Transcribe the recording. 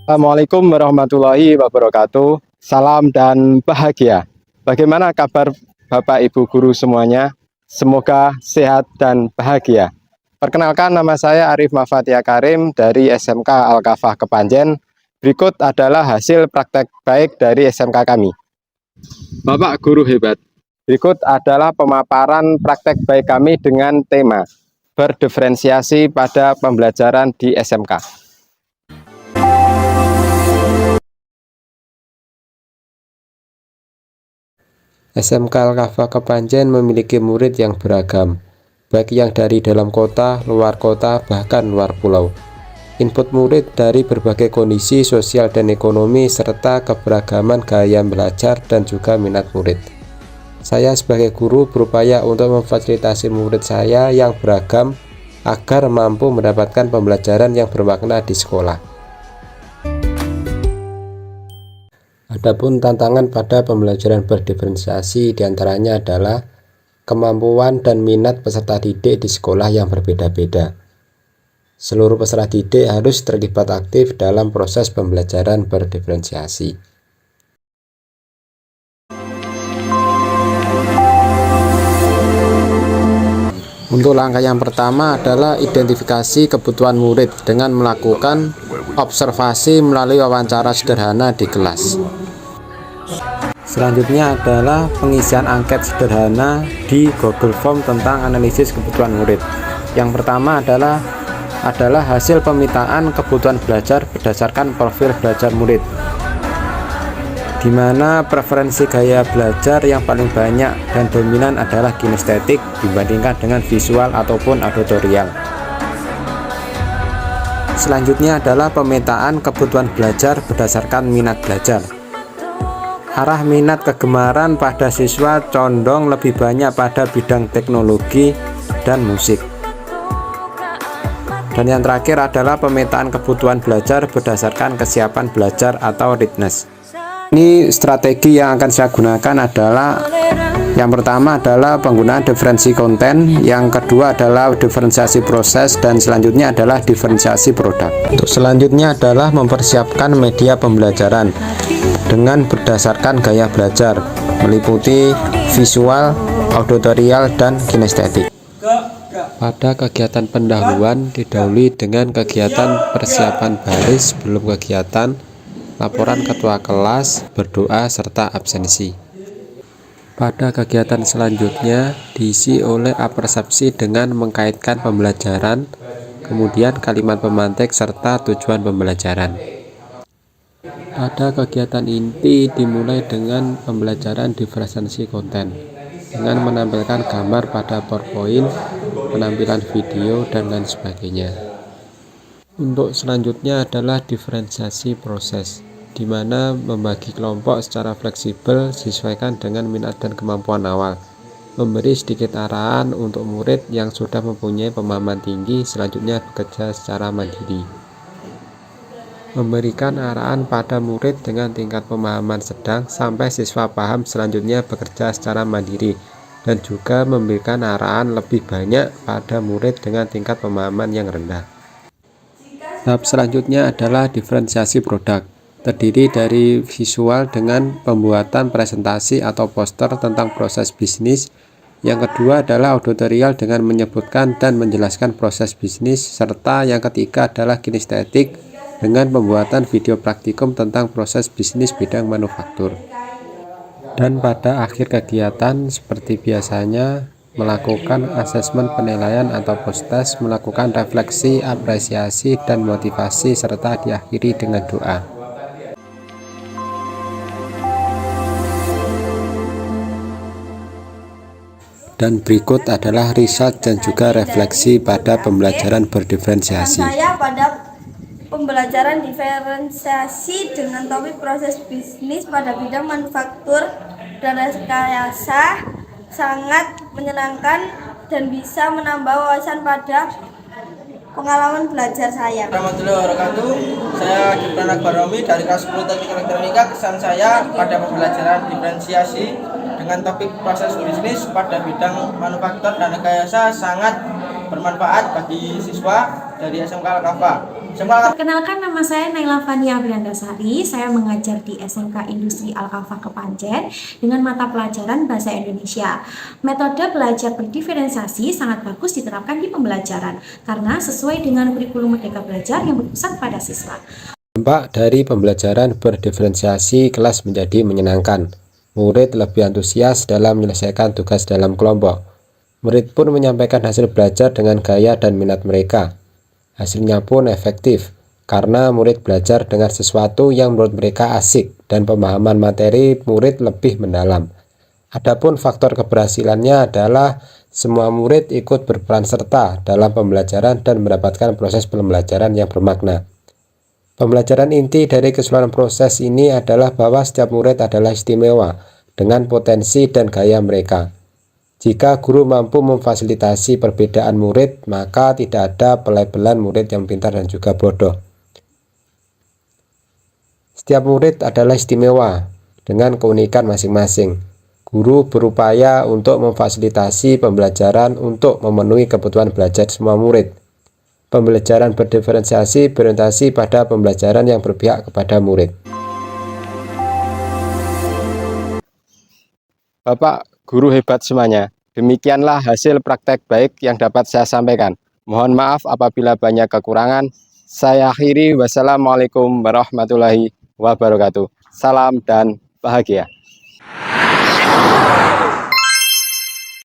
Assalamualaikum warahmatullahi wabarakatuh. Salam dan bahagia. Bagaimana kabar Bapak Ibu guru semuanya? Semoga sehat dan bahagia. Perkenalkan, nama saya Arif Mafatia Karim dari SMK Al-Kafah Kepanjen. Berikut adalah hasil praktek baik dari SMK kami. Bapak guru hebat. Berikut adalah pemaparan praktek baik kami dengan tema berdiferensiasi pada pembelajaran di SMK. SMK Al-Kafah Kepanjen memiliki murid yang beragam, baik yang dari dalam kota, luar kota, bahkan luar pulau. Input murid dari berbagai kondisi sosial dan ekonomi, serta keberagaman gaya belajar dan juga minat murid. Saya sebagai guru berupaya untuk memfasilitasi murid saya yang beragam agar mampu mendapatkan pembelajaran yang bermakna di sekolah. Adapun tantangan pada pembelajaran berdiferensiasi diantaranya adalah kemampuan dan minat peserta didik di sekolah yang berbeda-beda. Seluruh peserta didik harus terlibat aktif dalam proses pembelajaran berdiferensiasi. Untuk langkah yang pertama adalah identifikasi kebutuhan murid dengan melakukan observasi melalui wawancara sederhana di kelas. Selanjutnya adalah pengisian angket sederhana di Google Form tentang analisis kebutuhan murid. Yang pertama adalah hasil pemetaan kebutuhan belajar berdasarkan profil belajar murid, di mana preferensi gaya belajar yang paling banyak dan dominan adalah kinestetik dibandingkan dengan visual ataupun auditorial. Selanjutnya adalah pemetaan kebutuhan belajar berdasarkan minat belajar. Arah minat kegemaran pada siswa condong lebih banyak pada bidang teknologi dan musik. Dan yang terakhir adalah pemetaan kebutuhan belajar berdasarkan kesiapan belajar atau readiness. Ini strategi yang akan saya gunakan adalah yang pertama adalah penggunaan diferensi konten, yang kedua adalah diferensiasi proses, dan selanjutnya adalah diferensiasi produk. Untuk selanjutnya adalah mempersiapkan media pembelajaran dengan berdasarkan gaya belajar, meliputi visual, auditorial, dan kinestetik. Pada kegiatan pendahuluan didahului dengan kegiatan persiapan baris sebelum kegiatan, laporan ketua kelas, berdoa, serta absensi. Pada kegiatan selanjutnya diisi oleh apersepsi dengan mengkaitkan pembelajaran, kemudian kalimat pemantik, serta tujuan pembelajaran. Pada kegiatan inti dimulai dengan pembelajaran diferensiasi konten dengan menampilkan gambar pada PowerPoint, penampilan video, dan lain sebagainya. Untuk selanjutnya adalah diferensiasi proses, di mana membagi kelompok secara fleksibel sesuaikan dengan minat dan kemampuan awal, memberi sedikit arahan untuk murid yang sudah mempunyai pemahaman tinggi selanjutnya bekerja secara mandiri, memberikan arahan pada murid dengan tingkat pemahaman sedang sampai siswa paham selanjutnya bekerja secara mandiri, dan juga memberikan arahan lebih banyak pada murid dengan tingkat pemahaman yang rendah. Tahap selanjutnya adalah diferensiasi produk, terdiri dari visual dengan pembuatan presentasi atau poster tentang proses bisnis. Yang kedua adalah auditorial dengan menyebutkan dan menjelaskan proses bisnis, serta yang ketiga adalah kinestetik dengan pembuatan video praktikum tentang proses bisnis bidang manufaktur. Dan pada akhir kegiatan seperti biasanya melakukan asesmen penilaian atau post-test, melakukan refleksi, apresiasi, dan motivasi, serta diakhiri dengan doa. Dan berikut adalah riset dan juga refleksi pada pembelajaran berdiferensiasi. Saya pada pembelajaran diferensiasi dengan topik proses bisnis pada bidang manufaktur dan rekayasa sangat menyenangkan dan bisa menambah wawasan pada pengalaman belajar saya. Warahmatullahi wabarakatuh. Saya Gibran Akbar Romi dari kelas 10 Teknik Elektronika. Kesan saya pada pembelajaran diferensiasi dengan topik proses bisnis pada bidang manufaktur dan rekayasa sangat bermanfaat bagi siswa dari SMK Al-Kafa. Perkenalkan, nama saya Naila Fania Abriandasari. Saya mengajar di SMK Industri Al-Kafa Kepanjen dengan mata pelajaran Bahasa Indonesia. Metode belajar berdiferensiasi sangat bagus diterapkan di pembelajaran karena sesuai dengan kurikulum Merdeka Belajar yang berpusat pada siswa. Dampak dari pembelajaran berdiferensiasi kelas menjadi menyenangkan. Murid lebih antusias dalam menyelesaikan tugas dalam kelompok. Murid pun menyampaikan hasil belajar dengan gaya dan minat mereka. Hasilnya pun efektif, karena murid belajar dengan sesuatu yang menurut mereka asik dan pemahaman materi murid lebih mendalam. Adapun faktor keberhasilannya adalah semua murid ikut berperan serta dalam pembelajaran dan mendapatkan proses pembelajaran yang bermakna. Pembelajaran inti dari keseluruhan proses ini adalah bahwa setiap murid adalah istimewa dengan potensi dan gaya mereka. Jika guru mampu memfasilitasi perbedaan murid, maka tidak ada pelabelan murid yang pintar dan juga bodoh. Setiap murid adalah istimewa dengan keunikan masing-masing. Guru berupaya untuk memfasilitasi pembelajaran untuk memenuhi kebutuhan belajar semua murid. Pembelajaran berdiferensiasi berorientasi pada pembelajaran yang berpihak kepada murid. Bapak guru hebat semuanya. Demikianlah hasil praktek baik yang dapat saya sampaikan. Mohon maaf apabila banyak kekurangan. Saya akhiri, wassalamualaikum warahmatullahi wabarakatuh. Salam dan bahagia.